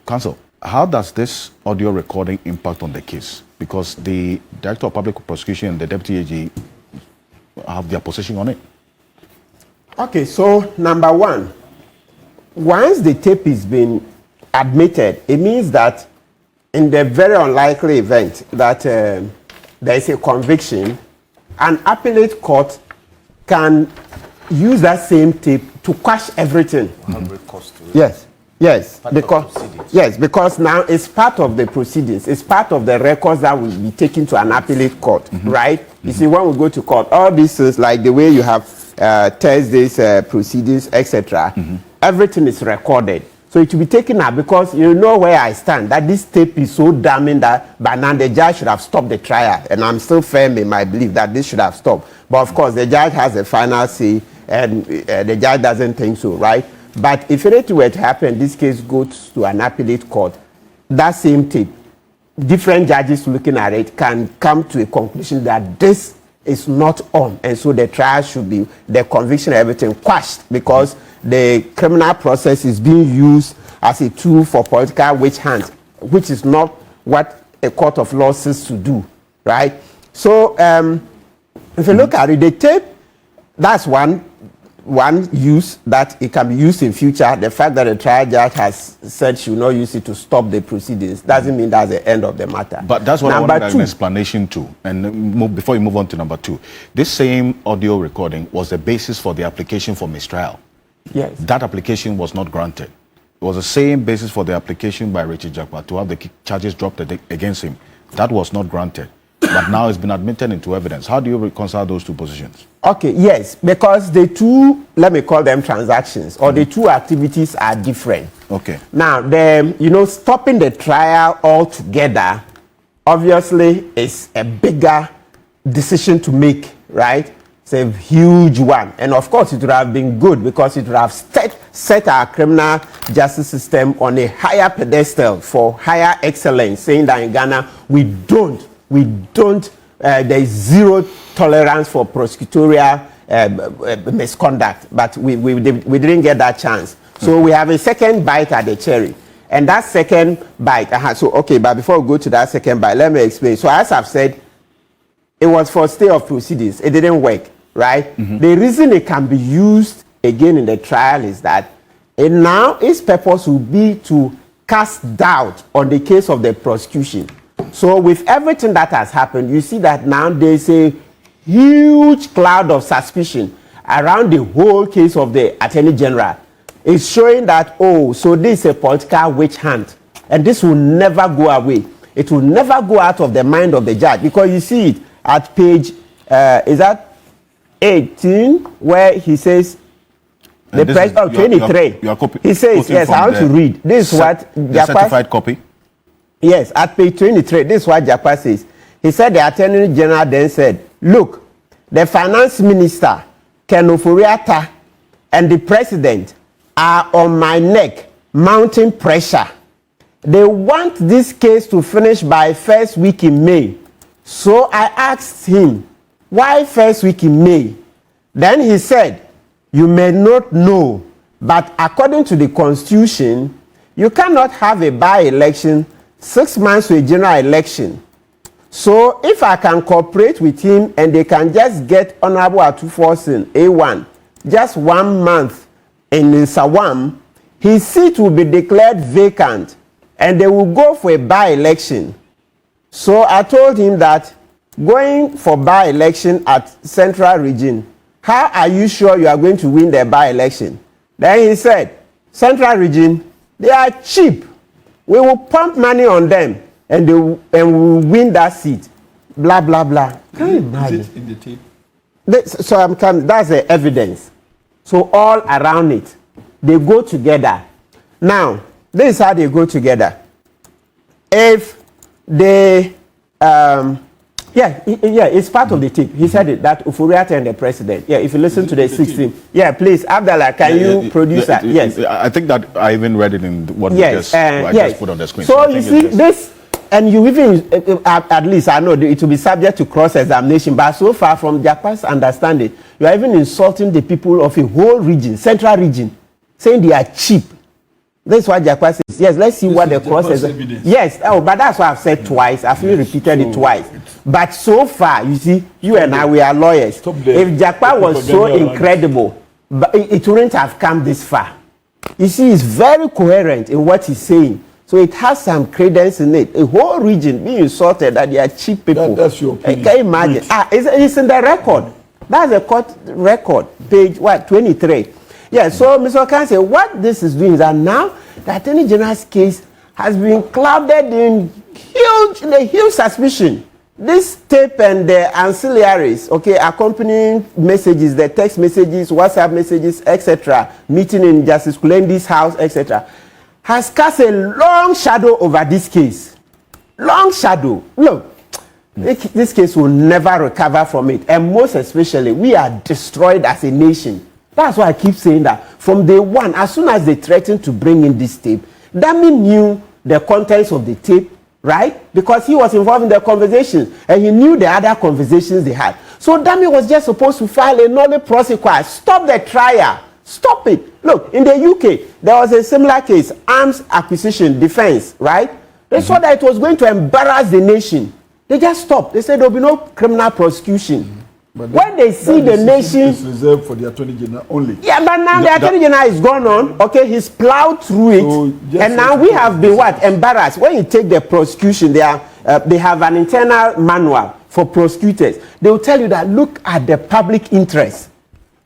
Counsel, how does this audio recording impact on the case? Because the Director of Public Prosecution and the Deputy AG have their position on it. Okay, so number one, once the tape is been admitted, it means that in the very unlikely event that there is a conviction, an appellate court can use that same tape to quash everything. Yes, yes, because now it's part of the proceedings. It's part of the records that will be taken to an appellate court, right? You see, when we go to court, all this is like the way you have Thursday's proceedings, etc. Everything is recorded. So it will be taken out because you know where I stand, that this tape is so damning that by now the judge should have stopped the trial. And I'm still firm in my belief that this should have stopped. But of course, the judge has a final say and the judge doesn't think so, right? But if anything were to happen, this case goes to an appellate court, that same tape, different judges looking at it can come to a conclusion that this is not on. And so the trial should be, the conviction, everything quashed because the criminal process is being used as a tool for political witch hunt, which is not what a court of law says to do, right? So if you look at it, the tape, that's one use that it can be used in future. The fact that the trial judge has said she will not use it to stop the proceedings doesn't mean that's the end of the matter. But that's what I wanted an explanation to. And before you move on to number two, this same audio recording was the basis for the application for mistrial. Yes. That application was not granted. It was the same basis for the application by Richard Jakpa to have the charges dropped against him. That was not granted. But now it's been admitted into evidence. How do you reconcile those two positions? Okay, yes, because the two, let me call them transactions, or the two activities are different. Okay. Now, stopping the trial altogether, obviously, is a bigger decision to make, right? It's a huge one. And of course, it would have been good because it would have set our criminal justice system on a higher pedestal for higher excellence, saying that in Ghana, there is zero tolerance for prosecutorial misconduct, but we didn't get that chance. So we have a second bite at the cherry. And that second bite, but before we go to that second bite, let me explain. So as I've said, it was for stay of proceedings. It didn't work, right? The reason it can be used again in the trial is that its purpose will be to cast doubt on the case of the prosecution. So with everything that has happened, you see that now there's a huge cloud of suspicion around the whole case of the Attorney General. It's showing that, so this is a political witch hunt. And this will never go away. It will never go out of the mind of the judge. Because you see it at page, is that 18, where he says, 23. He says, yes, I want to read. This is what the certified copy. Yes, at page 23, this is what Jakpa says. He said the Attorney General then said, look, the Finance Minister, Ken Ofori-Atta, and the President are on my neck, mounting pressure. They want this case to finish by first week in May. So I asked him, why first week in May? Then he said, you may not know, but according to the Constitution, you cannot have a by-election 6 months to a general election. So if I can cooperate with him and they can just get Honorable Atuforsin A1 just 1 month in Sawam, his seat will be declared vacant and they will go for a by-election. So I told him that going for by-election at Central Region, how are you sure you are going to win the by-election? Then he said, Central Region, they are cheap. We will pump money on them and we will win that seat. Blah, blah, blah. Can you imagine? Is it in the tape? So that's the evidence. So all around it, they go together. Now, this is how they go together. If they, it's part of the tape. He said it, that Ofori-Atta and the President. Yeah, if you listen to the 16. Yeah, please, Abdallah, can you produce that? Yes. I think that I even read it in what we just put on the screen. So you see, this, and you even, at least I know it will be subject to cross-examination, but so far from Jakpa's understanding, you are even insulting the people of a whole region, Central Region, saying they are cheap. That's what Jakpa says. Yes, let's see what the cross is. Yes, oh, but that's what I've said twice. I've repeated it twice. But so far, you see, you and I, we are lawyers. If Jakpa was so incredible, but it wouldn't have come this far. You see, he's very coherent in what he's saying. So it has some credence in it. A whole region being insulted that they are cheap people. That's your opinion. Can you imagine? It's in the record. That's a court record, page 23. Yeah, so Mr. Okan said what this is doing is that now the Attorney General's case has been clouded in huge suspicion. This tape and the ancillaries, okay, accompanying messages, the text messages, WhatsApp messages, etc., meeting in Justice Kulendi's house, etc., has cast a long shadow over this case. Long shadow. Look, this case will never recover from it. And most especially, we are destroyed as a nation. That's why I keep saying that. From day one, as soon as they threatened to bring in this tape, Dame knew the contents of the tape, right? Because he was involved in the conversations and he knew the other conversations they had. So Dame was just supposed to file a nolle prosequi. Stop the trial. Stop it. Look, in the UK, there was a similar case, arms acquisition defense, right? They saw that it was going to embarrass the nation. They just stopped. They said there will be no criminal prosecution. But when they see the nation is reserved for the Attorney General only. Yeah, but now the Attorney General is gone on. Okay, he's plowed through it, so and now we have been what embarrassed. When you take the prosecution, they have an internal manual for prosecutors. They will tell you that look at the public interest.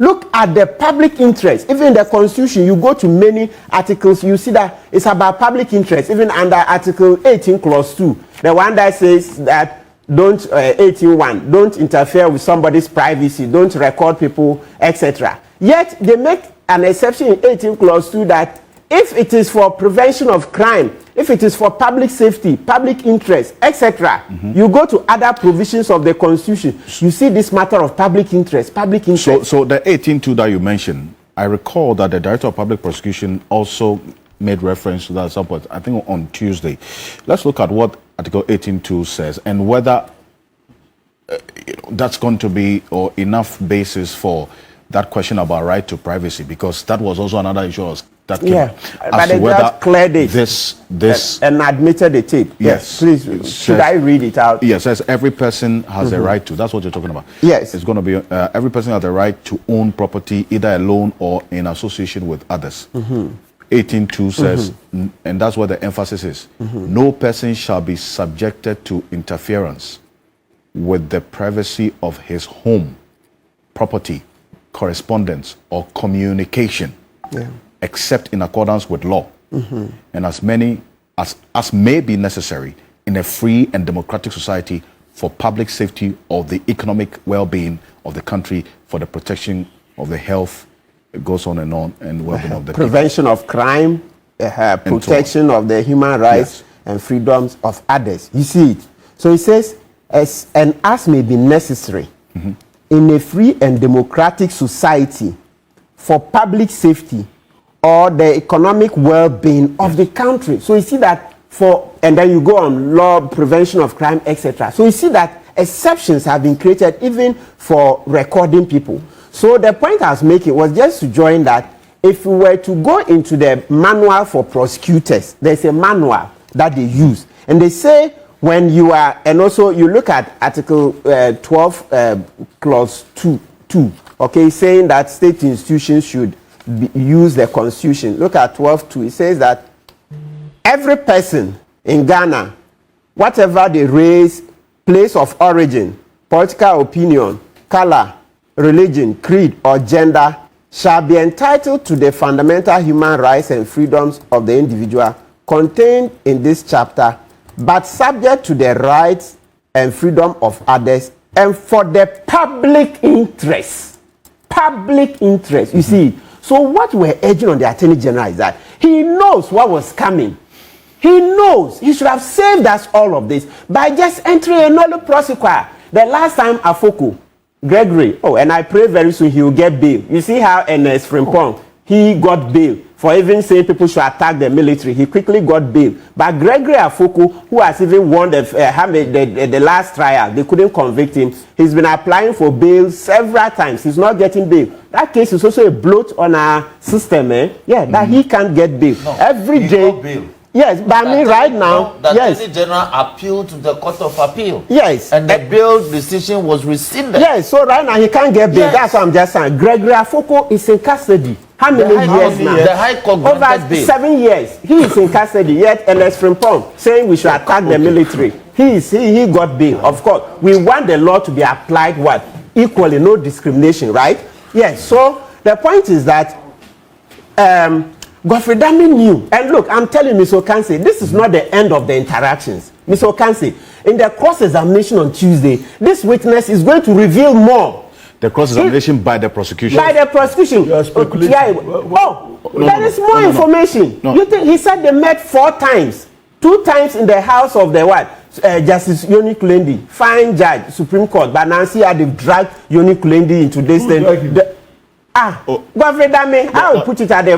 Look at the public interest. Even in the Constitution, you go to many articles, you see that it's about public interest. Even under Article 18, Clause 2, the one that says that don't 18.1, don't interfere with somebody's privacy, don't record people, etc. Yet they make an exception in 18 clause 2 that if it is for prevention of crime, if it is for public safety, public interest, etc., you go to other provisions of the Constitution, you see this matter of public interest, So the 18.2 that you mentioned, I recall that the Director of Public Prosecution also made reference to that at some point, I think on Tuesday. Let's look at what Article 18.2 says and whether that's going to be or enough basis for that question about right to privacy, because that was also another issue that came but they just cleared it this and admitted the tape. Yes, please. Should I read it out? Yes, says every person has a right to. That's what you're talking about. Yes, it's going to be every person has the right to own property either alone or in association with others. 18.2 says, and that's what the emphasis is, no person shall be subjected to interference with the privacy of his home, property, correspondence, or communication, except in accordance with law, and as many as may be necessary in a free and democratic society for public safety or the economic well-being of the country, for the protection of the health. It goes on and well-being of the prevention people. Of crime, protection of the human rights and freedoms of others. You see it. So it says, as may be necessary in a free and democratic society for public safety or the economic well-being of the country. So you see that and then you go on law, prevention of crime, etc. So you see that exceptions have been created even for recording people. So the point I was making was just to join that if we were to go into the manual for prosecutors, there's a manual that they use. And they say when you are, and also you look at Article 12, Clause 2, okay, saying that state institutions should use the Constitution. Look at 12.2. It says that every person in Ghana, whatever the race, place of origin, political opinion, color, religion, creed, or gender, shall be entitled to the fundamental human rights and freedoms of the individual contained in this chapter, but subject to the rights and freedom of others and for the public interest. Public interest, you see. So what we're urging on the Attorney General is that he knows what was coming. He knows. He should have saved us all of this by just entering a nolle prosequi. The last time Afoko, Gregory, and I pray very soon he will get bail. You see how Ernest Frimpong, he got bail for even saying people should attack the military. He quickly got bail. But Gregory Afoko, who has even won the last trial, they couldn't convict him. He's been applying for bail several times. He's not getting bail. That case is also a bloat on our system, Yeah, that he can't get bail. No, every day. Bail. Yes, but I mean right now, the yes. Attorney General appealed to the Court of Appeal. Yes. And the bail decision was rescinded. Yes, so right now he can't get bail. Yes. That's what I'm just saying. Gregory Afoko is in custody. How many years now? The High Court over granted bail. 7 years. He is in custody. Yet LS Frimpong saying we should attack the military. He got bail. Of course, we want the law to be applied what? Equally, no discrimination, right? Yes. So the point is that Godfred Dame knew. And look, I'm telling Ms. Okansi, this is not the end of the interactions. Ms. Okansi, in the cross-examination on Tuesday, this witness is going to reveal more. The cross-examination by the prosecution? By the prosecution. You are speculating. There is more information. No. You think he said they met 4 times. 2 times in the house of the what? Justice Yoni Kulendi, fine judge, Supreme Court. But Nancy had dragged Yoni Kulendi into this thing. Godfred Dame, I will put it at the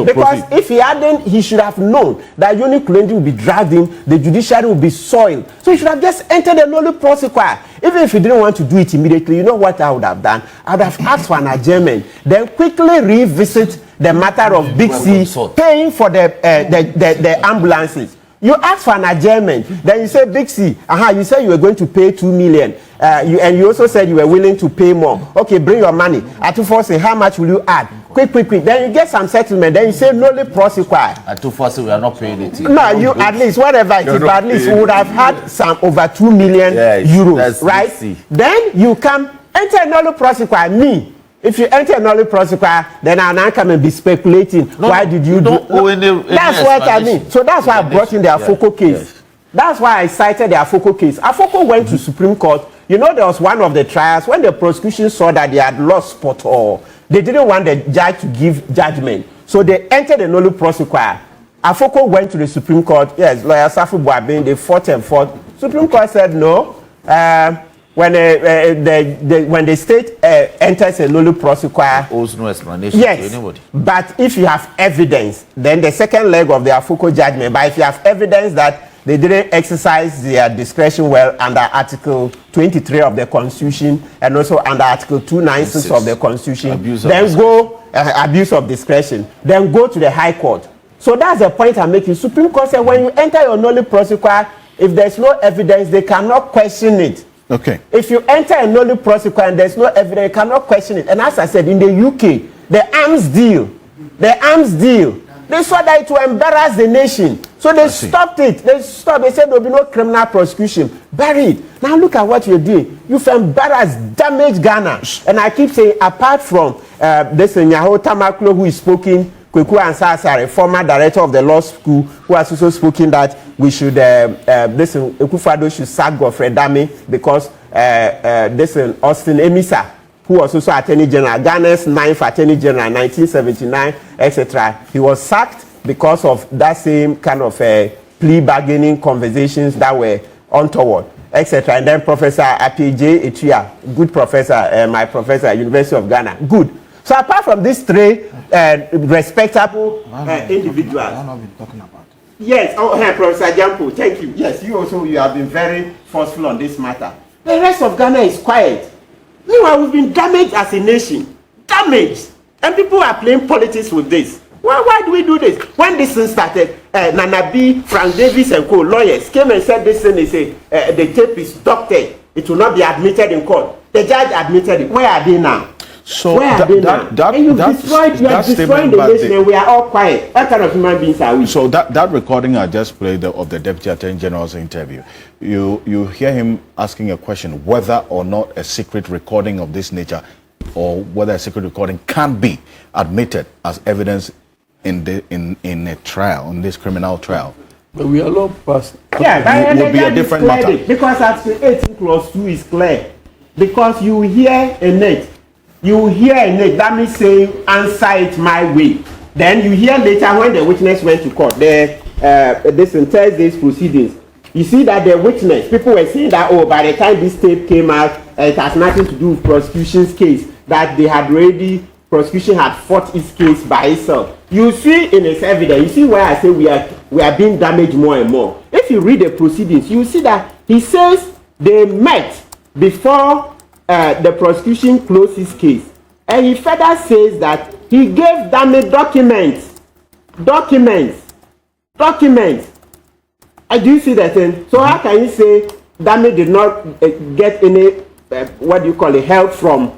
because if he hadn't, he should have known that Yoni Kulendi will be dragged in, the judiciary will be soiled. So he should have just entered the nolle prosequi. Even if he didn't want to do it immediately, you know what I would have done? I would have asked for an adjournment, then quickly revisit the matter of Big C paying for the ambulances. You ask for an adjournment, then you say Big C, you said you were going to pay 2 million, and you also said you were willing to pay more. Okay, bring your money. At 240, how much will you add? Quick. Then you get some settlement. Then you say nolle prosequi. At 240, we are not paying it. No, you at least whatever it is, but at least you would have had some over 2 million euros, right? Then you come enter nolle prosequi. Me. If you enter nolle prosequi, then I'll now come and be speculating. Why did you do? That's what I mean. So that's why I brought in the Afoko case. Yes. That's why I cited the Afoko case. Afoko went to Supreme Court. You know, there was one of the trials when the prosecution saw that they had lost spot or they didn't want the judge to give judgment. So they entered the nolle prosequi. Afoko went to the Supreme Court. Yes, Lawyer Safu Boabin, they fought and fought. Supreme Court said no. When the state enters a nolle prosequi, owes no explanation to anybody. But if you have evidence, then the second leg of the Afoko judgment. But if you have evidence that they didn't exercise their discretion well under Article 23 of the Constitution and also under Article 296 of the Constitution, abuse of discretion. Then go to the High Court. So that's the point I'm making. Supreme Court said when you enter your nolle prosequi, if there's no evidence, they cannot question it. Okay. If you enter a nolle prosequi and there's no evidence, you cannot question it. And as I said, in the UK, the arms deal, they saw that it will embarrass the nation. So they stopped it. They said there will be no criminal prosecution. Bury it. Now look at what you're doing. You've embarrassed, damaged Ghana. And I keep saying, apart from this Nyaho Tamaklo who is speaking, Kweku Ansasare, former director of the law school, who has also spoken that we should, Ekufado should sack Godfred Dame because Austin Emisa, who was also Attorney General, Ghana's 9th Attorney General, 1979, etc. He was sacked because of that same kind of plea bargaining conversations that were untoward, etc. And then Professor Apj Etua, good professor, my professor at University of Ghana, good. So apart from these 3 respectable individuals, yes, Professor Gyamfi, thank you. Yes, you have been very forceful on this matter. The rest of Ghana is quiet. Meanwhile, we've been damaged as a nation, damaged, and people are playing politics with this. Why do we do this? When this thing started, Nana B, Frank Davis, and co-lawyers came and said this thing is the tape is doctored. It will not be admitted in court. The judge admitted it. Where are they now? So destroying the nation, and we are all quiet. What kind of human beings are we? So that recording I just played of the Deputy Attorney General's interview, you hear him asking a question whether or not a secret recording of this nature, or whether a secret recording can be admitted as evidence in a trial, in this criminal trial. But we are long past. Yeah, would be a different matter. Because Article 18 Clause 2 is clear. Because you hear a net. That means saying answer it my way. Then you hear later when the witness went to court, this in Thursday's proceedings, you see that the witness, people were saying that, by the time this tape came out, it has nothing to do with prosecution's case, that prosecution had fought its case by itself. you see in his evidence, you see why I say we are being damaged more and more. If you read the proceedings, you see that he says they met before the prosecution closed his case. And he further says that he gave Dame documents. Do you see that thing? So how can you say Dame did not get any, what do you call it, help from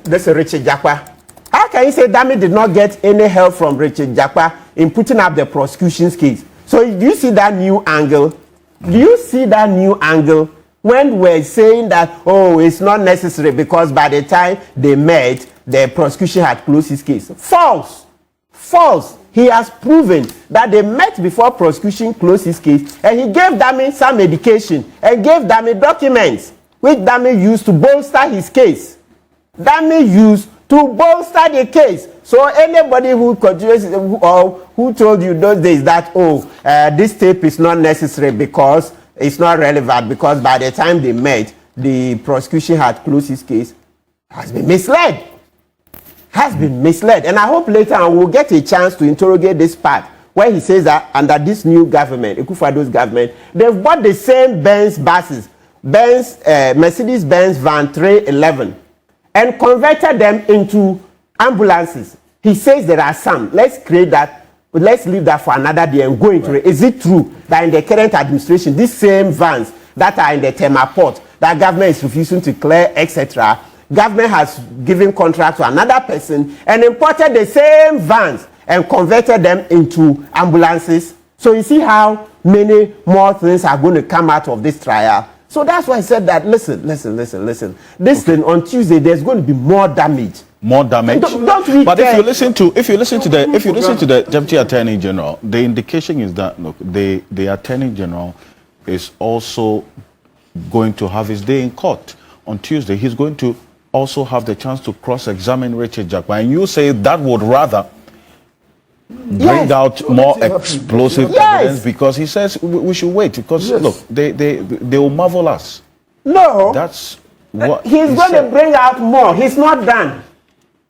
this Richard Jakpa? How can you say Dame did not get any help from Richard Jakpa in putting up the prosecution's case? So do you see that new angle? Do you see that new angle when we're saying that, oh, it's not necessary because by the time they met, the prosecution had closed his case? False. He has proven that they met before prosecution closed his case, and he gave Dame some medication and gave Dame documents, which Dame used to bolster his case. Dame used to bolster the case. So anybody who who told you those days that, this tape is not necessary because it's not relevant because by the time they met, the prosecution had closed his case, has been misled. And I hope later on we'll get a chance to interrogate this part where he says that under this new government, Ekufuado's government, they've bought the same Benz buses, Mercedes-Benz van 311, and converted them into ambulances. He says there are some. Let's create that. Let's leave that for another day and go into it. Is it true that in the current administration, these same vans that are in the Tema port, that government is refusing to clear, etc., government has given contract to another person and imported the same vans and converted them into ambulances? So you see how many more things are going to come out of this trial. So that's why I said that, listen. This thing on Tuesday, there's going to be more damage. Don't we but if you listen to the Deputy Attorney General, the indication is that look, the Attorney General is also going to have his day in court on Tuesday. He's going to also have the chance to cross-examine Richard Jakpa, and you say that would rather bring out more explosive evidence because he says we should wait because look, they will marvel us. No, that's what he's going to bring out more. He's not done.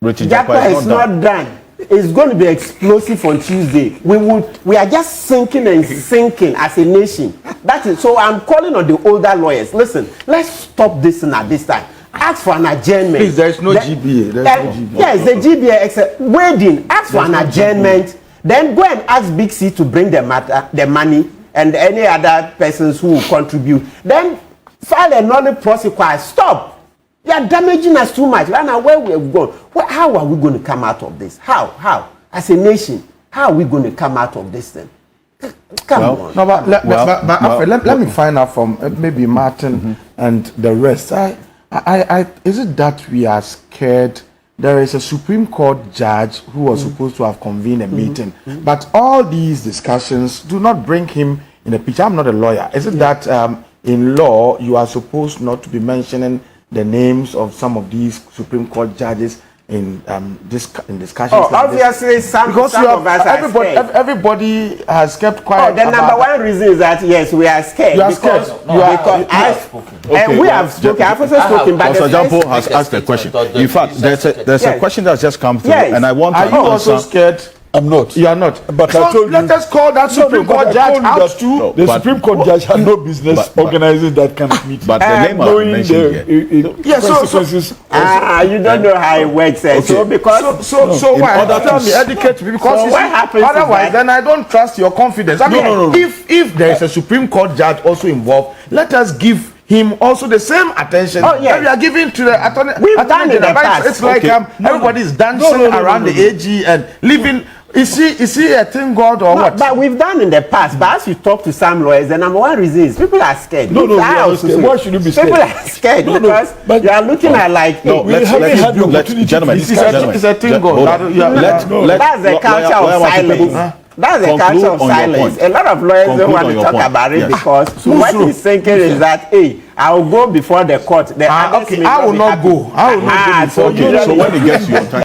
Richard Jakpa is not done. It's going to be explosive on Tuesday. We are just sinking as a nation. That is, so I'm calling on the older lawyers. Listen, let's stop this at this time. Ask for an adjournment. Please, there is no GBA. Yes, the GBA except waiting. Ask for an adjournment. Then go and ask Big C to bring the money and any other persons who will contribute. Then file a non-prosecutor. Stop. You are damaging us too much. Right now, where we have gone, how are we going to come out of this? How? As a nation, how are we going to come out of this thing? Come on. No, but let me find out from maybe Martin and the rest. Is it that we are scared? There is a Supreme Court judge who was supposed to have convened a meeting, but all these discussions do not bring him in the picture. I'm not a lawyer. Is it that in law you are supposed not to be mentioning the names of some of these Supreme Court judges in discussions? Oh, like obviously, this? some because of us are scared. Everybody has kept quiet. Oh, the number one reason is that yes, we are scared. You are scared. We have spoken. I've also spoken. But Professor Gyamfi has asked a question. In fact, there's a question that's just come through, and I want to answer. Are you also scared? I'm not. You are not. But I told you. Let us call that Supreme Court judge out too. The Supreme Court judge had no business organizing that kind of meeting. But the name I mentioned here. Yes, consequences. You don't know how it works. Okay. So because so why? Tell me, educate me, because so what happens? Otherwise, then I don't trust your confidence. I mean, no. If there is a Supreme Court judge also involved, let us give him also the same attention that we are giving to the attorney. We've done in the past. It's like everybody is dancing around the AG and living. Is he a thing God or what? But we've done in the past. But as you talk to some lawyers, the number one reason is people are scared. No, we are scared. Why should you be scared? People are scared because you are looking at like. No, gentlemen, it's a thing God. That's the culture of silence. That's the culture of silence. A lot of lawyers don't want to talk about it because what he's thinking is that, hey, I will go before the court. I will not go. So when it gets to your time.